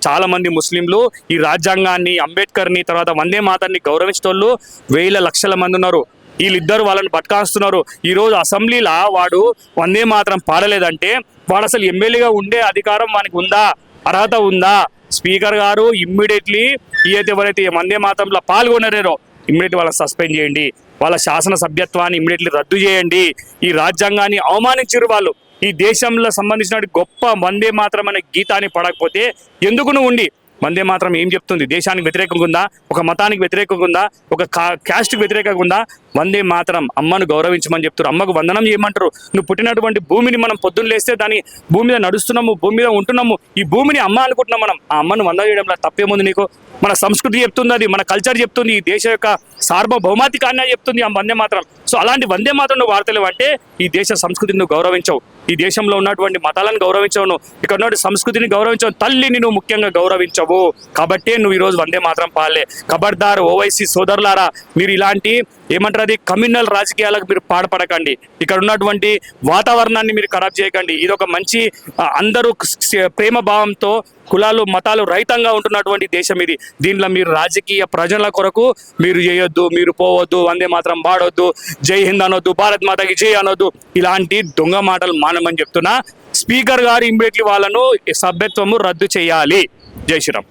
చాలా మంది ముస్లింలు ఈ రాజ్యాంగాన్ని, అంబేద్కర్ని, తర్వాత వందే మాతర్ని గౌరవించేటోళ్ళు వేల లక్షల మంది ఉన్నారు. వీళ్ళిద్దరు వాళ్ళని బట్కాస్తున్నారు. ఈరోజు అసెంబ్లీలో వాడు వందే మాత్రం పాడలేదంటే వాడు అసలు ఎమ్మెల్యేగా ఉండే అధికారం వానికి ఉందా, అర్హత ఉందా? స్పీకర్ గారు ఇమ్మీడియట్లీ ఎవరైతే వందే మాత్రంలో పాల్గొనలేరో ఇమ్మీడియట్ వాళ్ళని సస్పెండ్ చేయండి. వాళ్ళ శాసన సభ్యత్వాన్ని ఇమ్మీడియట్లీ రద్దు చేయండి. ఈ రాజ్యాంగాన్ని అవమానించారు వాళ్ళు. ఈ దేశంలో సంబంధించిన గొప్ప వందే మాత్రం అనే గీతాన్ని పడకపోతే ఎందుకు నువ్వు ఉండి? వందే మాత్రం ఏం చెప్తుంది? దేశానికి వ్యతిరేకంగా ఉందా? ఒక మతానికి వ్యతిరేకంగా ఉందా? ఒక క్యాస్ట్కి వ్యతిరేకంగా ఉందా? వందే మాత్రం అమ్మను గౌరవించమని చెప్తారు. అమ్మకు వందనం చేయమంటారు. నువ్వు పుట్టినటువంటి భూమిని మనం పొద్దున్న లేస్తే దాని భూమి మీద నడుస్తున్నాము, భూమి మీద ఉంటున్నాము. ఈ భూమిని అమ్మ అనుకుంటున్నాం మనం. ఆ అమ్మను వందనం చేయడంలో తప్పేముంది నీకు? మన సంస్కృతి చెప్తుంది, అది మన కల్చర్ చెప్తుంది, ఈ దేశ యొక్క సార్వభౌమాధికాన్ని చెప్తుంది ఆ వందే మాత్రం. సో అలాంటి వందే మాత్రం నువ్వు వార్తలేవు అంటే ఈ దేశ సంస్కృతిని నువ్వు గౌరవించవు. ఈ దేశంలో ఉన్నటువంటి మతాలను గౌరవించవు, నువ్వు ఇక్కడ ఉన్నటువంటి సంస్కృతిని గౌరవించవు, తల్లిని నువ్వు ముఖ్యంగా గౌరవించవు. కాబట్టే నువ్వు ఈరోజు వందే మాత్రం పాలే. ఖబర్దార్ ఓవైసీ సోదరులారా, మీరు ఇలాంటి ఏమంటారు అది కమ్యూనల్ రాజకీయాలకు మీరు పాడపడకండి. ఇక్కడ ఉన్నటువంటి వాతావరణాన్ని మీరు ఖరాబ్ చేయకండి. ఇది ఒక మంచి అందరూ ప్రేమ భావంతో కులాలు మతాలు రహితంగా ఉంటున్నటువంటి దేశం ఇది. దీంట్లో మీరు రాజకీయ ప్రజల కొరకు మీరు చేయొద్దు, మీరు పోవద్దు, వందే మాత్రం పాడొద్దు, జై హింద్ అనొద్దు, భారత్ మాతకి జై అనొద్దు. ఇలాంటి దొంగ మాటలు మానమని చెప్తున్నా. స్పీకర్ గారు ఇమ్మీడియట్లీ వాళ్ళను సభ్యత్వము రద్దు చేయాలి. జై శ్రీరామ్.